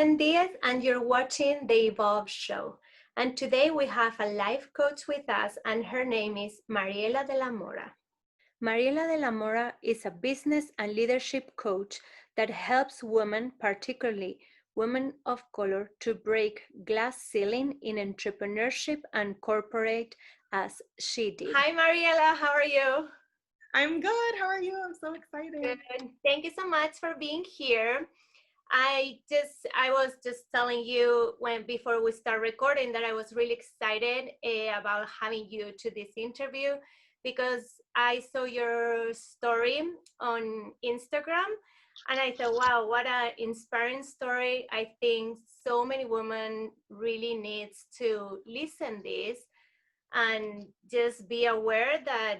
Carmen Diaz, and you're watching the E-volve show. And today we have a life coach with us, and her name is Mariela de la Mora. Mariela de la Mora is a business and leadership coach that helps women, particularly women of color, to break glass ceiling in entrepreneurship and corporate as she did. Hi, Mariela. How are you? I'm good. How are you? I'm so excited. Good. Thank you so much for being here. I was just telling you before we start recording that I was really excited about having you to this interview because I saw your story on Instagram and I thought, wow, what an inspiring story. I think so many women really needs to listen this and just be aware that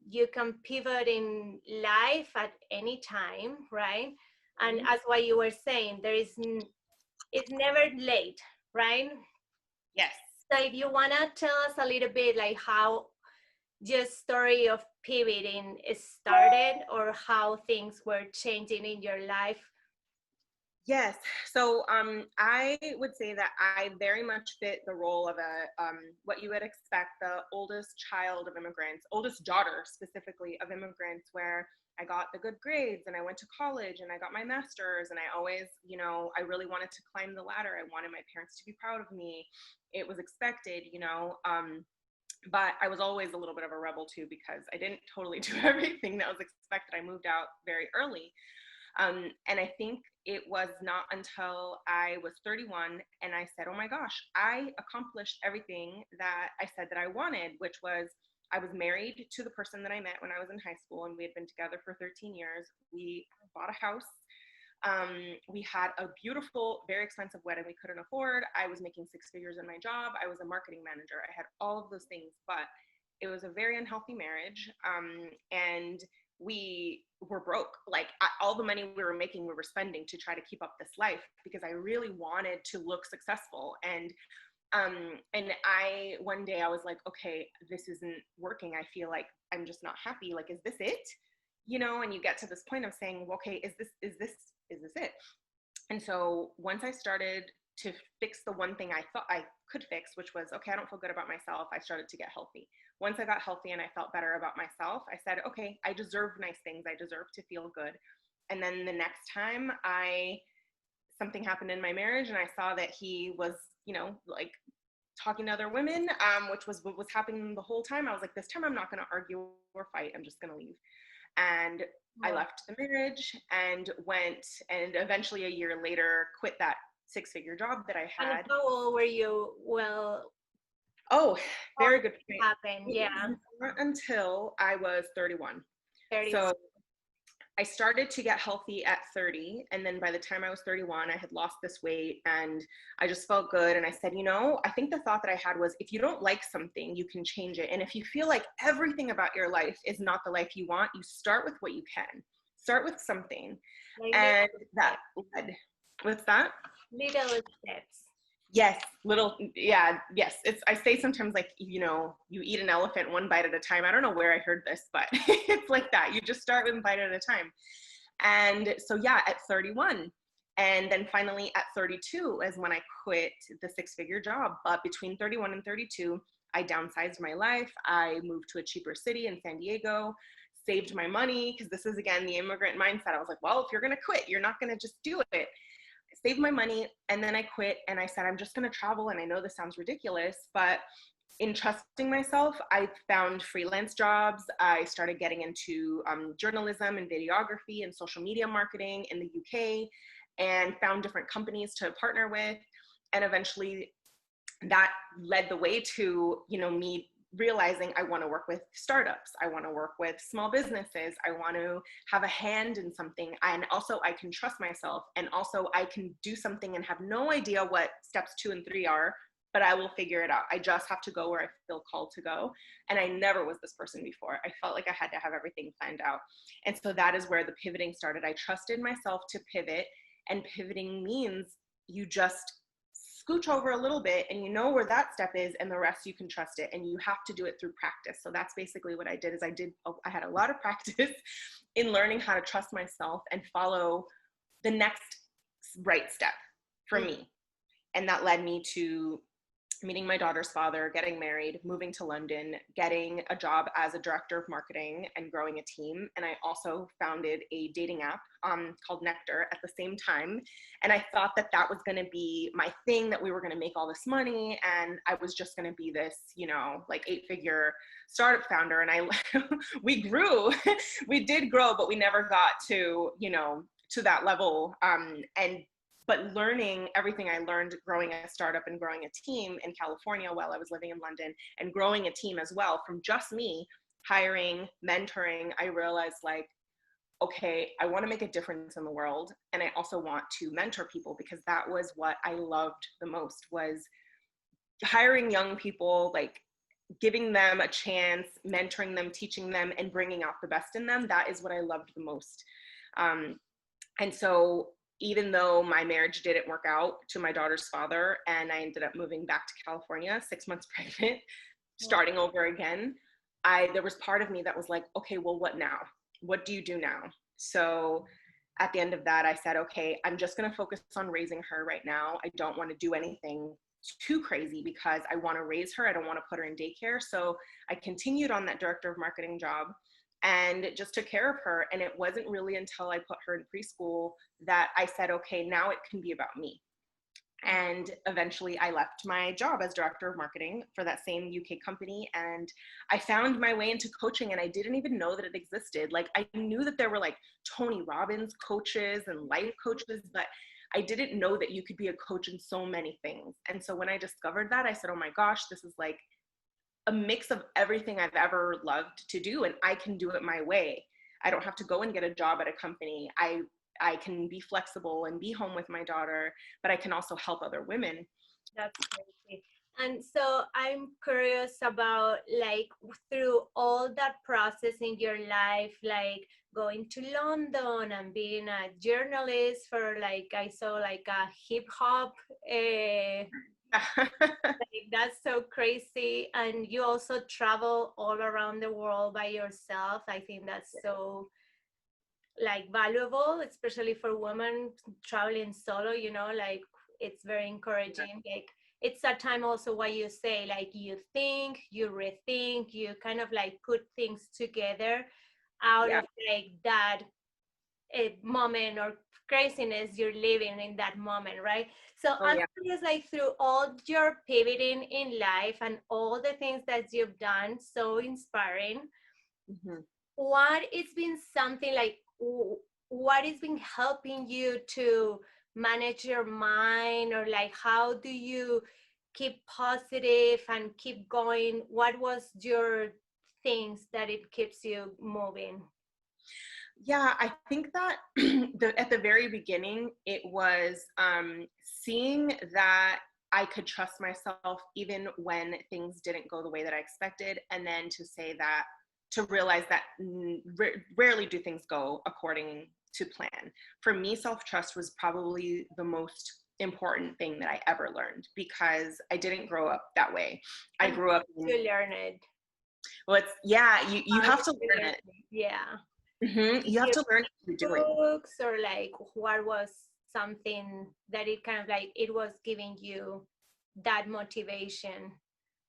you can pivot in life at any time, right? And as what you were saying, it's never late, right? Yes. So if you want to tell us a little bit like how your story of pivoting started or how things were changing in your life. Yes. So I would say that I very much fit the role of what you would expect, the oldest child of immigrants, oldest daughter specifically of immigrants, where I got the good grades and I went to college and I got my master's, and I always, I really wanted to climb the ladder. I wanted my parents to be proud of me. It was expected, but I was always a little bit of a rebel too, because I didn't totally do everything that was expected. I moved out very early. And I think it was not until I was 31 and I said, oh my gosh, I accomplished everything that I said that I wanted, which was I was married to the person that I met when I was in high school, and we had been together for 13 years. We bought a house. We had a beautiful, very expensive wedding we couldn't afford. I was making 6 figures in my job. I was a marketing manager. I had all of those things, but it was a very unhealthy marriage. And we were broke. Like all the money we were making, we were spending to try to keep up this life because I really wanted to look successful. And one day I was like, okay, this isn't working. I feel like I'm just not happy. Like, is this it? And you get to this point of saying, well, okay, is this it? And so once I started to fix the one thing I thought I could fix, which was, okay, I don't feel good about myself, I started to get healthy. Once I got healthy and I felt better about myself, I said, okay, I deserve nice things. I deserve to feel good. And then the next time something happened in my marriage and I saw that he was, like talking to other women, which was what was happening the whole time. I was like, this time I'm not going to argue or fight. I'm just going to leave. And I left the marriage and went, and eventually a year later quit that 6-figure job that I had. And how old were you? Well, oh, very good point. Happened, yeah. Not until I was 31. 30. So I started to get healthy at 30, and then by the time I was 31, I had lost this weight and I just felt good. And I said, I think the thought that I had was, if you don't like something, you can change it. And if you feel like everything about your life is not the life you want, you start with what you can. Start with something. And that led. What's that? Little steps. Yes, yes. I say sometimes, like, you eat an elephant one bite at a time. I don't know where I heard this, but it's like that. You just start with one bite at a time. And so, at 31. And then finally at 32 is when I quit the 6-figure job. But between 31 and 32, I downsized my life. I moved to a cheaper city in San Diego, saved my money, because this is, again, the immigrant mindset. I was like, well, if you're going to quit, you're not going to just do it. Saved my money, and then I quit, and I said, I'm just going to travel. And I know this sounds ridiculous, but in trusting myself, I found freelance jobs. I started getting into journalism and videography and social media marketing in the UK, and found different companies to partner with. And eventually that led the way to, me realizing I want to work with startups. I want to work with small businesses. I want to have a hand in something. And also I can trust myself. And also I can do something and have no idea what steps 2 and 3 are, but I will figure it out. I just have to go where I feel called to go. And I never was this person before. I felt like I had to have everything planned out. And so that is where the pivoting started. I trusted myself to pivot, and pivoting means you just scooch over a little bit and you know where that step is, and the rest you can trust it, and you have to do it through practice. So that's basically what I did. I had a lot of practice in learning how to trust myself and follow the next right step. for me. And that led me to meeting my daughter's father, getting married, moving to London, getting a job as a director of marketing and growing a team. And I also founded a dating app called Nectar at the same time. And I thought that that was going to be my thing, that we were going to make all this money. And I was just going to be this, you know, like 8-figure startup founder. And we grew, we did grow, but we never got to, you know, to that level. But learning everything I learned growing a startup and growing a team in California while I was living in London, and growing a team as well from just me, hiring, mentoring, I realized like, okay, I want to make a difference in the world. And I also want to mentor people, because that was what I loved the most, was hiring young people, like giving them a chance, mentoring them, teaching them, and bringing out the best in them. That is what I loved the most. And so even though my marriage didn't work out to my daughter's father, and I ended up moving back to California 6 months pregnant, starting over again, there was part of me that was like, okay, well, what now? What do you do now? So at the end of that, I said, okay, I'm just going to focus on raising her right now. I don't want to do anything too crazy, because I want to raise her. I don't want to put her in daycare. So I continued on that director of marketing job and just took care of her. And it wasn't really until I put her in preschool that I said, okay, now it can be about me. And eventually I left my job as director of marketing for that same UK company. And I found my way into coaching, and I didn't even know that it existed. Like, I knew that there were like Tony Robbins coaches and life coaches, but I didn't know that you could be a coach in so many things. And so when I discovered that, I said, oh my gosh, this is like a mix of everything I've ever loved to do, and I can do it my way. I don't have to go and get a job at a company. I can be flexible and be home with my daughter, but I can also help other women. That's crazy. And so I'm curious about, like, through all that process in your life, like going to London and being a journalist for, like, I saw like a hip hop like, that's so crazy. And you also travel all around the world by yourself. I think that's so like valuable, especially for women traveling solo, you know, like it's very encouraging. Like, it's a time also what you say, like you think, you rethink, you kind of like put things together out Yeah. of like that moment or craziness you're living in that moment, right? So Oh, I'm yeah. curious, like through all your pivoting in life and all the things that you've done, so inspiring. Mm-hmm. What it's been something like, what has been helping you to manage your mind, or like how do you keep positive and keep going? What was your things that it keeps you moving? Yeah, I think that at the very beginning, it was seeing that I could trust myself even when things didn't go the way that I expected. And then to realize that rarely do things go according to plan. For me, self-trust was probably the most important thing that I ever learned, because I didn't grow up that way. I grew up to learn it. well, you have to learn it. Yeah. Mm-hmm. You have to learn what you're doing. Books, or like what was something that it kind of like it was giving you that motivation?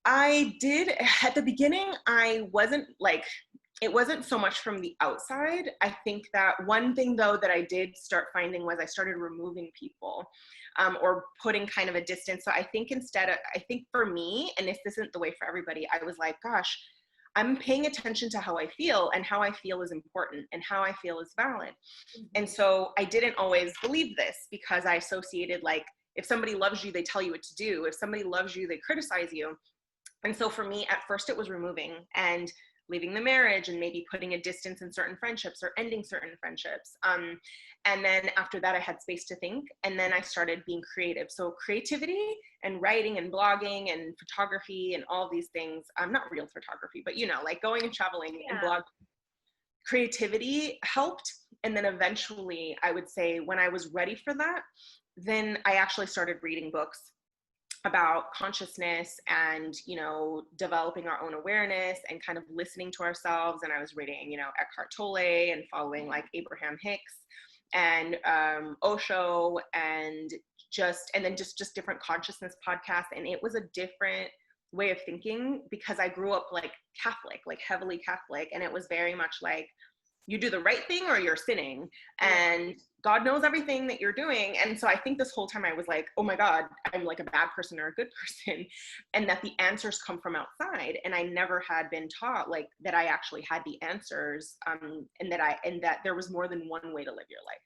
I did at the beginning. It wasn't so much from the outside. I think that one thing though that I did start finding was I started removing people, or putting kind of a distance. So I think I think for me, and if this isn't the way for everybody, I was like, gosh, I'm paying attention to how I feel, and how I feel is important, and how I feel is valid. Mm-hmm. And so I didn't always believe this, because I associated, like, if somebody loves you, they tell you what to do. If somebody loves you, they criticize you. And so for me, at first it was removing and leaving the marriage, and maybe putting a distance in certain friendships or ending certain friendships. And then after that, I had space to think. And then I started being creative. So creativity and writing and blogging and photography and all these things, not real photography, but, you know, like going and traveling and blog. Creativity helped. And then eventually, I would say, when I was ready for that, then I actually started reading books about consciousness and, you know, developing our own awareness and kind of listening to ourselves. And I was reading, you know, Eckhart Tolle and following like Abraham Hicks. and Osho, and then just different consciousness podcasts. And it was a different way of thinking because I grew up like Catholic, like heavily Catholic. And it was very much like, you do the right thing or you're sinning, and God knows everything that you're doing. And so I think this whole time I was like, oh my God, I'm like a bad person or a good person, and that the answers come from outside. And I never had been taught like that I actually had the answers, and that there was more than one way to live your life.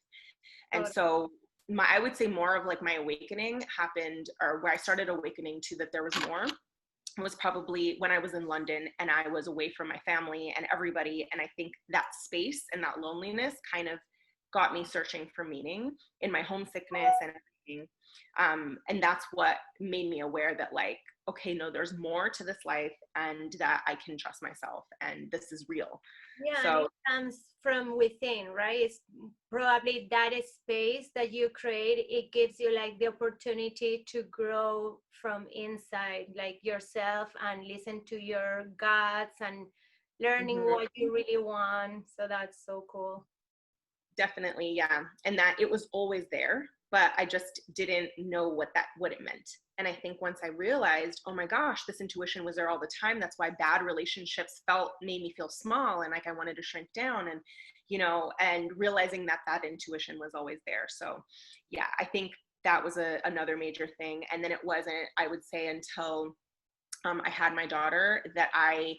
And so I would say more of like my awakening happened, or where I started awakening to that there was more, was probably when I was in London and I was away from my family and everybody. And I think that space and that loneliness kind of got me searching for meaning in my homesickness and everything. And that's what made me aware that like, okay, no, there's more to this life, and that I can trust myself, and this is real. Yeah, So and it comes from within, right? It's probably that space that you create, it gives you like the opportunity to grow from inside, like yourself, and listen to your guts and learning what you really want. So that's so cool. Definitely, yeah. And that it was always there, but I just didn't know what it meant. And I think once I realized, oh my gosh, this intuition was there all the time. That's why bad relationships made me feel small and like I wanted to shrink down, and and realizing that intuition was always there. So yeah, I think that was another major thing. And then it wasn't, I would say, until I had my daughter that I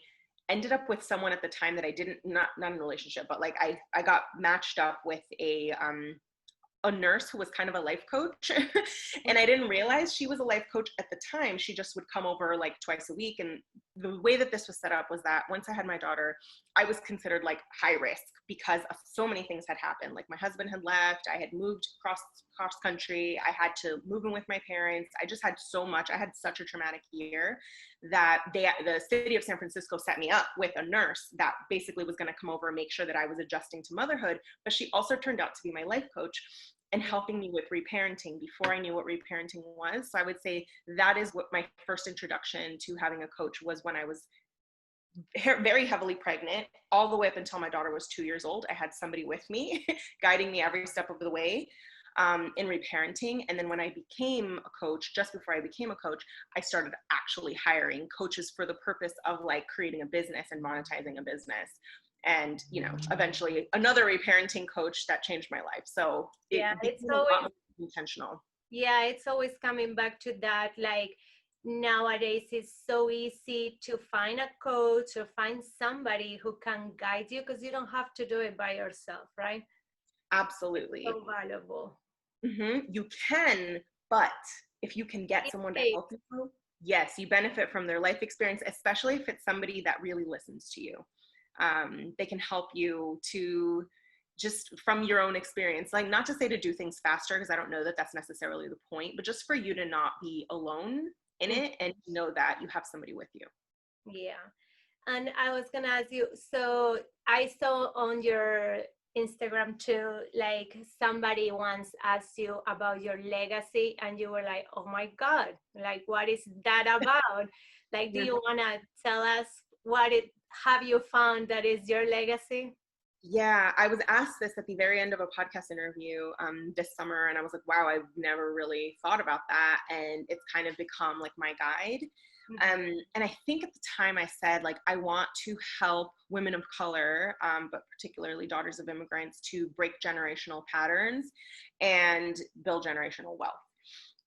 ended up with someone at the time that I didn't, not in a relationship, but like I got matched up with a nurse who was kind of a life coach. And I didn't realize she was a life coach at the time. She just would come over like twice a week. And the way that this was set up was that once I had my daughter, I was considered like high risk because of so many things had happened. Like my husband had left, I had moved cross country, I had to move in with my parents. I just had so much. I had such a traumatic year that the city of San Francisco set me up with a nurse that basically was going to come over and make sure that I was adjusting to motherhood. But she also turned out to be my life coach and helping me with reparenting before I knew what reparenting was. So I would say that is what my first introduction to having a coach was, when I was very heavily pregnant, all the way up until my daughter was 2 years old. I had somebody with me guiding me every step of the way in reparenting. And then when I became a coach, just before I became a coach, I started actually hiring coaches for the purpose of like creating a business and monetizing a business. And eventually another reparenting coach that changed my life. So it's always a lot more intentional. Yeah, it's always coming back to that. Like nowadays, it's so easy to find a coach or find somebody who can guide you, because you don't have to do it by yourself, right? Absolutely. So valuable. You can, but if you can get someone to help you, yes, you benefit from their life experience, especially if it's somebody that really listens to you. They can help you to just from your own experience, like not to say to do things faster, because I don't know that that's necessarily the point, but just for you to not be alone in it and know that you have somebody with you. Yeah. And I was gonna ask you, so I saw on your Instagram too, like somebody once asked you about your legacy and you were like, oh my God, like what is that about? Like, do you wanna tell us have you found that is your legacy? Yeah, I was asked this at the very end of a podcast interview this summer, and I was like, wow, I've never really thought about that. And it's kind of become like my guide. And I think at the time I said, like, I want to help women of color, but particularly daughters of immigrants, to break generational patterns and build generational wealth.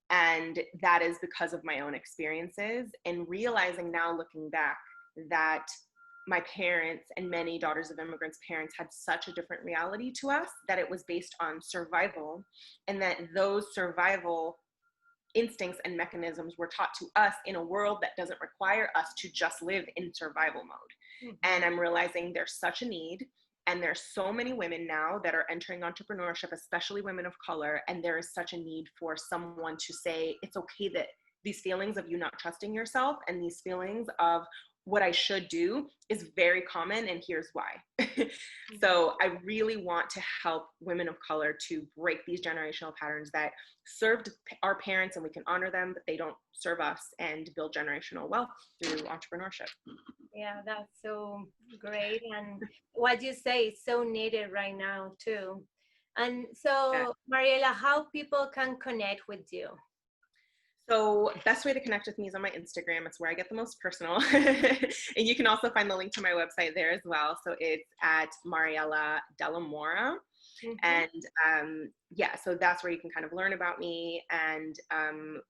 And that is because of my own experiences, and realizing now, looking back, that my parents and many daughters of immigrants' parents had such a different reality to us, that it was based on survival, and that those survival instincts and mechanisms were taught to us in a world that doesn't require us to just live in survival mode. And I'm realizing there's such a need, and there's so many women now that are entering entrepreneurship, especially women of color, and there is such a need for someone to say, it's okay that these feelings of you not trusting yourself and these feelings of what I should do is very common, and here's why. So I really want to help women of color to break these generational patterns that served our parents, and we can honor them, but they don't serve us, and build generational wealth through entrepreneurship. Yeah, that's so great. And what you say is so needed right now too. And Yeah. so, Mariela, how people can connect with you? So best way to connect with me is on my Instagram. It's where I get the most personal. And you can also find the link to my website there as well. So it's at Mariela Della Mora. Mm-hmm. And yeah, so that's where you can kind of learn about me and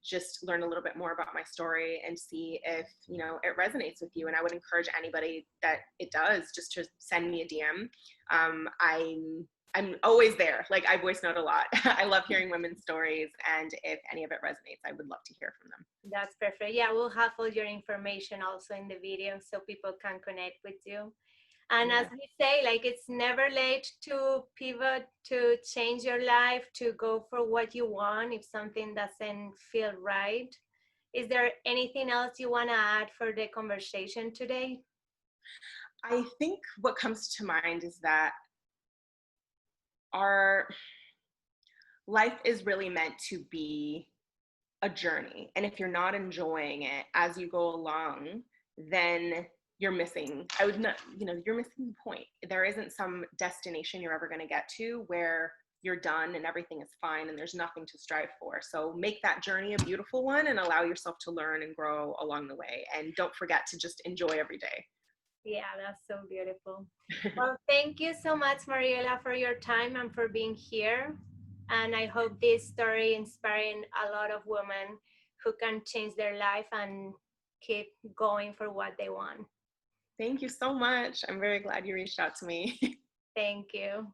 just learn a little bit more about my story and see if, you know, it resonates with you. And I would encourage anybody that it does just to send me a DM. I'm always there. Like, I voice note a lot. I love hearing women's stories, and if any of it resonates, I would love to hear from them. That's perfect. Yeah, we'll have all your information also in the video so people can connect with you. And as Yeah. we say, like, it's never late to pivot, to change your life, to go for what you want if something doesn't feel right. Is there anything else you want to add for the conversation today? I think what comes to mind is that our life is really meant to be a journey. And if you're not enjoying it as you go along, then you're missing, I would not, you know, you're missing the point. There isn't some destination you're ever going to get to where you're done and everything is fine and there's nothing to strive for. So make that journey a beautiful one and allow yourself to learn and grow along the way. And don't forget to just enjoy every day. Yeah, that's so beautiful. Well, thank you so much, Mariela, for your time and for being here. And I hope this story inspiring a lot of women who can change their life and keep going for what they want. Thank you so much. I'm very glad you reached out to me. Thank you.